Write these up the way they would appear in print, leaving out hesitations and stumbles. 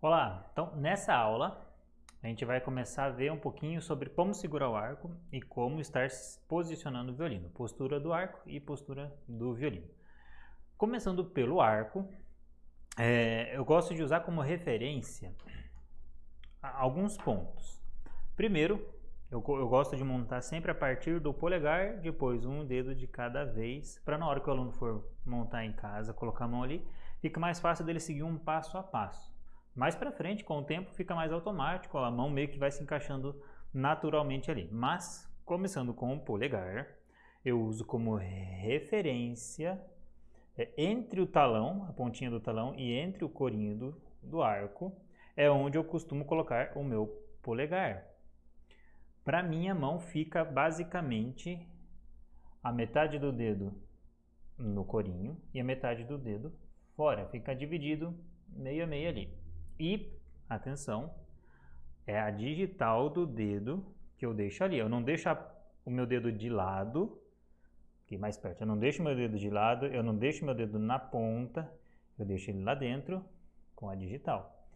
Olá, então nessa aula a gente vai começar a ver um pouquinho sobre como segurar o arco e como estar posicionando o violino, postura do arco e postura do violino. Começando pelo arco, eu gosto de usar como referência alguns pontos. Primeiro, eu gosto de montar sempre a partir do polegar, depois um dedo de cada vez, para na hora que o aluno for montar em casa, colocar a mão ali, fica mais fácil dele seguir um passo a passo. Mais para frente, com o tempo, fica mais automático, a mão meio que vai se encaixando naturalmente ali. Mas, começando com o polegar, eu uso como referência entre o talão, a pontinha do talão, e entre o corinho do arco, é onde eu costumo colocar o meu polegar. Para minha mão fica basicamente a metade do dedo no corinho e a metade do dedo fora. Fica dividido meio a meio ali. E, atenção, é a digital do dedo que eu deixo ali. Eu não deixo o meu dedo de lado, aqui mais perto. Eu não deixo meu dedo de lado, eu não deixo meu dedo na ponta, eu deixo ele lá dentro com a digital.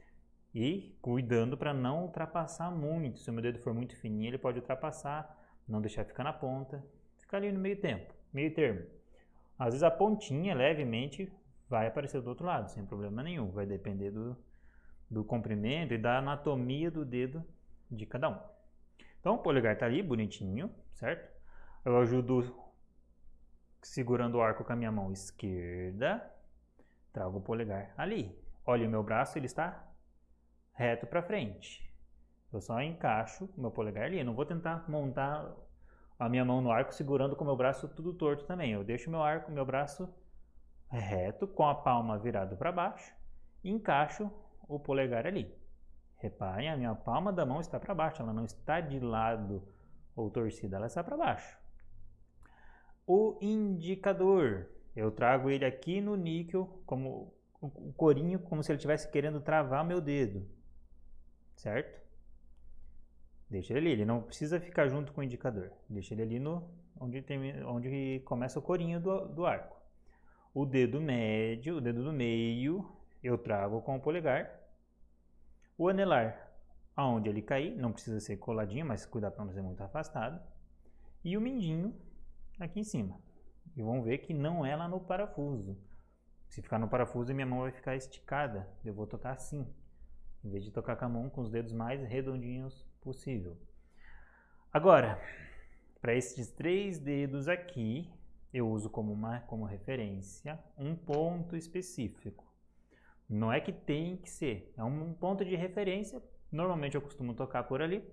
E cuidando para não ultrapassar muito. Se o meu dedo for muito fininho, ele pode ultrapassar, não deixar ficar na ponta, ficar ali no meio termo. Às vezes a pontinha levemente vai aparecer do outro lado, sem problema nenhum. Vai depender do comprimento e da anatomia do dedo de cada um. Então o polegar está ali, bonitinho, certo? Eu ajudo segurando o arco com a minha mão esquerda, trago o polegar ali. Olha o meu braço, ele está reto para frente. Eu só encaixo o meu polegar ali. Eu não vou tentar montar a minha mão no arco segurando com o meu braço tudo torto também. Eu deixo meu braço reto, com a palma virada para baixo, e encaixo o polegar ali. Reparem, a minha palma da mão está para baixo, ela não está de lado ou torcida, ela está para baixo. O indicador, eu trago ele aqui no níquel, como o corinho, como se ele estivesse querendo travar meu dedo, certo? Deixa ele ali, ele não precisa ficar junto com o indicador, deixa ele ali onde começa o corinho do arco. O dedo médio, o dedo do meio, eu trago com o polegar. O anelar, aonde ele cair, não precisa ser coladinho, mas cuidar para não ser muito afastado. E o mindinho aqui em cima. E vão ver que não é lá no parafuso. Se ficar no parafuso, minha mão vai ficar esticada. Eu vou tocar assim, em vez de tocar com a mão com os dedos mais redondinhos possível. Agora, para esses 3 dedos aqui, eu uso como referência um ponto específico. Não é que tem que ser, é um ponto de referência. Normalmente eu costumo tocar por ali.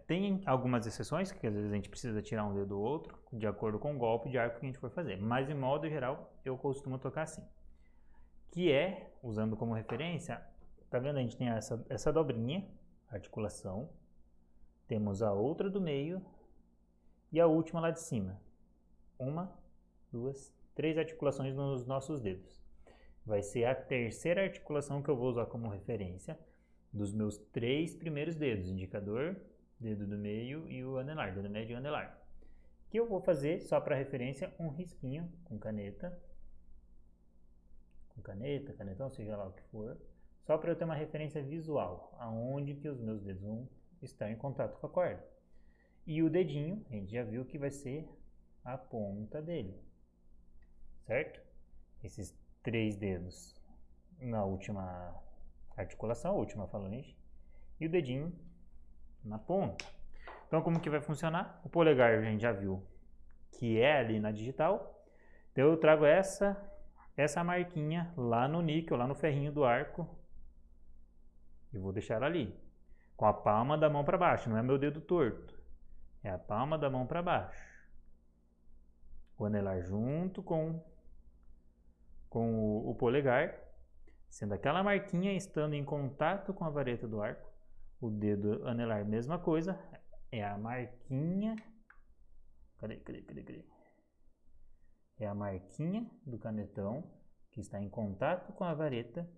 Tem algumas exceções, que às vezes a gente precisa tirar um dedo ou outro, de acordo com o golpe de arco que a gente for fazer. Mas, de modo geral, eu costumo tocar assim. Que é, usando como referência, tá vendo? A gente tem essa dobrinha, articulação. Temos a outra do meio e a última lá de cima. 1, 2, 3 articulações nos nossos dedos. Vai ser a terceira articulação que eu vou usar como referência dos meus 3 primeiros dedos, indicador, dedo do meio e o anelar, dedo médio e anelar. Que eu vou fazer, só para referência, um risquinho com caneta, canetão, seja lá o que for, só para eu ter uma referência visual, aonde que os meus dedos vão estar em contato com a corda. E o dedinho, a gente já viu que vai ser a ponta dele, certo? Esses 3 dedos na última articulação, a última falange, e o dedinho na ponta. Então, como que vai funcionar? O polegar a gente já viu que é ali na digital. Então, eu trago essa marquinha lá no níquel, lá no ferrinho do arco, e vou deixar ela ali, com a palma da mão para baixo, não é meu dedo torto, é a palma da mão para baixo. O anelar junto com o polegar, sendo aquela marquinha estando em contato com a vareta do arco. O dedo anelar, mesma coisa, é a marquinha. Cadê? É a marquinha do canetão que está em contato com a vareta.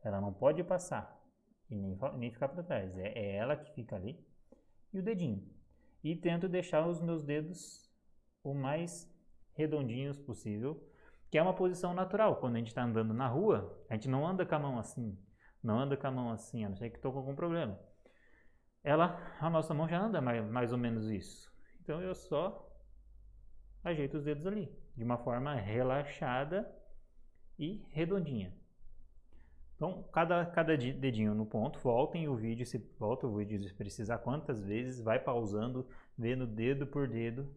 Ela não pode passar e nem ficar para trás. É ela que fica ali. E o dedinho. E tento deixar os meus dedos o mais redondinhos possível, que é uma posição natural. Quando a gente está andando na rua, a gente não anda com a mão assim. não anda com a mão assim, a não ser que estou com algum problema. A nossa mão já anda mais ou menos isso. Então eu só ajeito os dedos ali, de uma forma relaxada e redondinha. Então, cada dedinho no ponto, volta o vídeo se precisar quantas vezes, vai pausando, vendo dedo por dedo.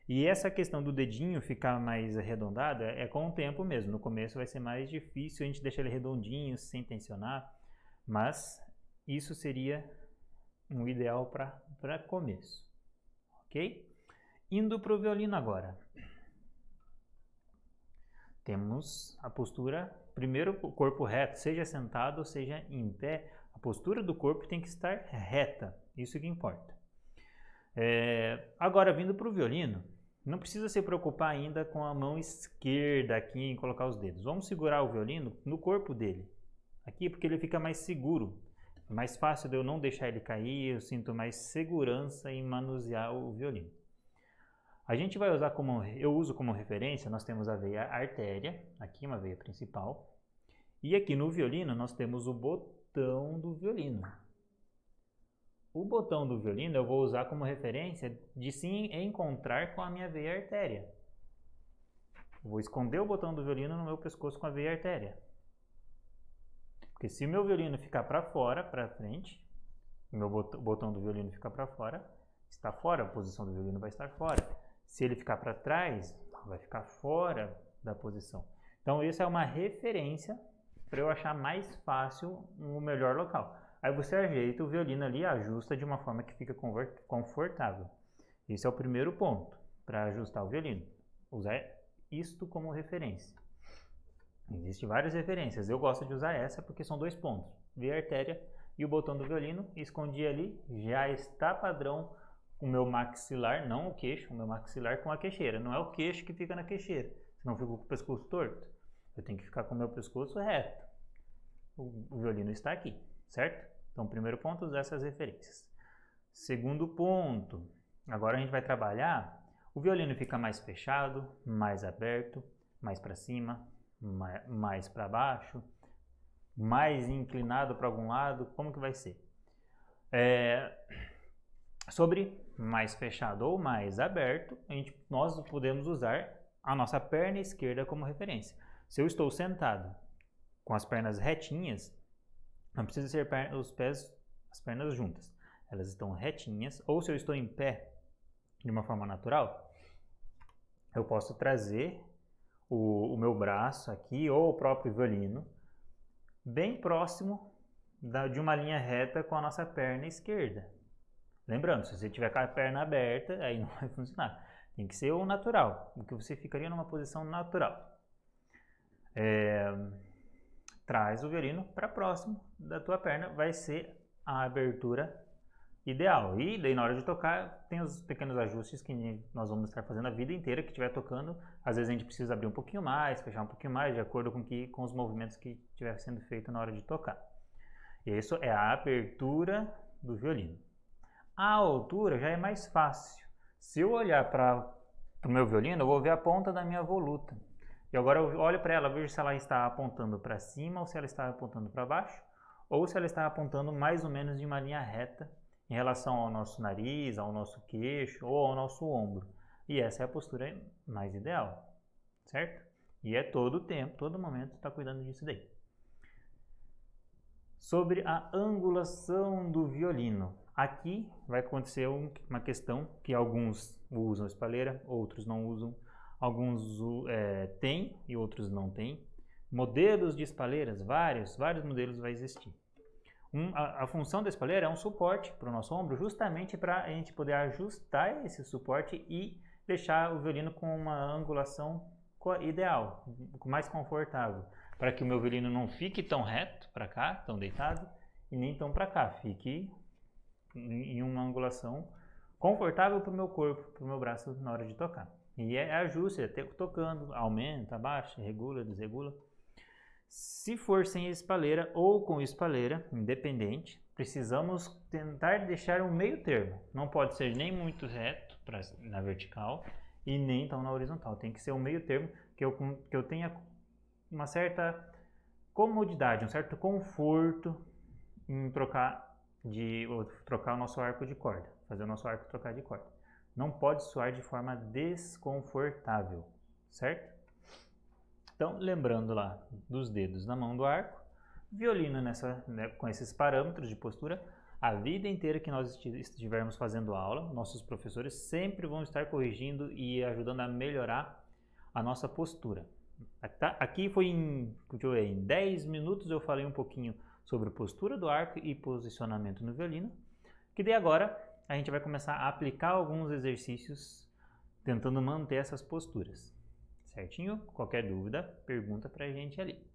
E essa questão do dedinho ficar mais arredondada é com o tempo mesmo. No começo vai ser mais difícil a gente deixar ele redondinho, sem tensionar, mas isso seria um ideal para começo, ok? Indo para o violino agora. Temos a postura, primeiro o corpo reto, seja sentado ou seja em pé, a postura do corpo tem que estar reta, isso que importa. Agora, vindo para o violino, não precisa se preocupar ainda com a mão esquerda aqui em colocar os dedos. Vamos segurar o violino no corpo dele, aqui, porque ele fica mais seguro. É mais fácil de eu não deixar ele cair, eu sinto mais segurança em manusear o violino. A gente vai usar eu uso como referência, nós temos a veia artéria, aqui uma veia principal, e aqui no violino nós temos o botão do violino. O botão do violino eu vou usar como referência de se encontrar com a minha veia artéria. Vou esconder o botão do violino no meu pescoço com a veia artéria. Porque se o meu violino ficar para fora, para frente, o botão do violino ficar para fora, está fora, a posição do violino vai estar fora. Se ele ficar para trás, vai ficar fora da posição. Então, isso é uma referência para eu achar mais fácil o melhor local. Aí você ajeita o violino ali, ajusta de uma forma que fica confortável. Esse é o primeiro ponto para ajustar o violino. Usar isto como referência. Existem várias referências. Eu gosto de usar essa porque são 2 pontos. Veia artéria e o botão do violino. Escondi ali, já está padrão o meu maxilar, não o queixo, o meu maxilar com a queixeira. Não é o queixo que fica na queixeira, senão eu fico com o pescoço torto. Eu tenho que ficar com o meu pescoço reto. O violino está aqui, certo? Então, primeiro ponto, usar essas referências. Segundo ponto, agora a gente vai trabalhar, o violino fica mais fechado, mais aberto, mais para cima, mais para baixo, mais inclinado para algum lado, como que vai ser? Sobre mais fechado ou mais aberto, nós podemos usar a nossa perna esquerda como referência. Se eu estou sentado com as pernas retinhas, não precisa ser as pernas juntas, elas estão retinhas, ou se eu estou em pé de uma forma natural, eu posso trazer o meu braço aqui, ou o próprio violino, bem próximo de uma linha reta com a nossa perna esquerda. Lembrando, se você tiver com a perna aberta, aí não vai funcionar. Tem que ser o natural, o que você ficaria numa posição natural. Traz o violino para próximo da tua perna, vai ser a abertura ideal. E daí na hora de tocar, tem os pequenos ajustes que nós vamos estar fazendo a vida inteira que estiver tocando. Às vezes a gente precisa abrir um pouquinho mais, fechar um pouquinho mais, de acordo com os movimentos que estiver sendo feito na hora de tocar. Isso é a abertura do violino. A altura já é mais fácil. Se eu olhar para o meu violino, eu vou ver a ponta da minha voluta. E agora eu olho para ela, vejo se ela está apontando para cima ou se ela está apontando para baixo, ou se ela está apontando mais ou menos em uma linha reta em relação ao nosso nariz, ao nosso queixo ou ao nosso ombro. E essa é a postura mais ideal, certo? E é todo o tempo, todo momento está cuidando disso daí. Sobre a angulação do violino. Aqui vai acontecer uma questão que alguns usam espalheira, outros não usam. Alguns têm e outros não têm. Modelos de espalheiras, vários modelos vai existir. A função da espalheira é um suporte para o nosso ombro, justamente para a gente poder ajustar esse suporte e deixar o violino com uma angulação ideal, mais confortável, para que o meu violino não fique tão reto para cá, tão deitado, e nem tão para cá, fique em uma angulação confortável para o meu corpo, para o meu braço na hora de tocar. E ajuste, tocando, aumenta, abaixa, regula, desregula. Se for sem espalheira ou com espalheira, independente, precisamos tentar deixar um meio termo. Não pode ser nem muito reto na vertical e nem tão na horizontal. Tem que ser um meio termo que eu tenha uma certa comodidade, um certo conforto em trocar o nosso arco de corda, fazer o nosso arco trocar de corda. Não pode soar de forma desconfortável, certo? Então, lembrando lá dos dedos na mão do arco, violino com esses parâmetros de postura, a vida inteira que nós estivermos fazendo aula, nossos professores sempre vão estar corrigindo e ajudando a melhorar a nossa postura. Aqui foi em 10 minutos eu falei um pouquinho sobre postura do arco e posicionamento no violino, que daí agora a gente vai começar a aplicar alguns exercícios tentando manter essas posturas. Certinho? Qualquer dúvida, pergunta pra gente ali.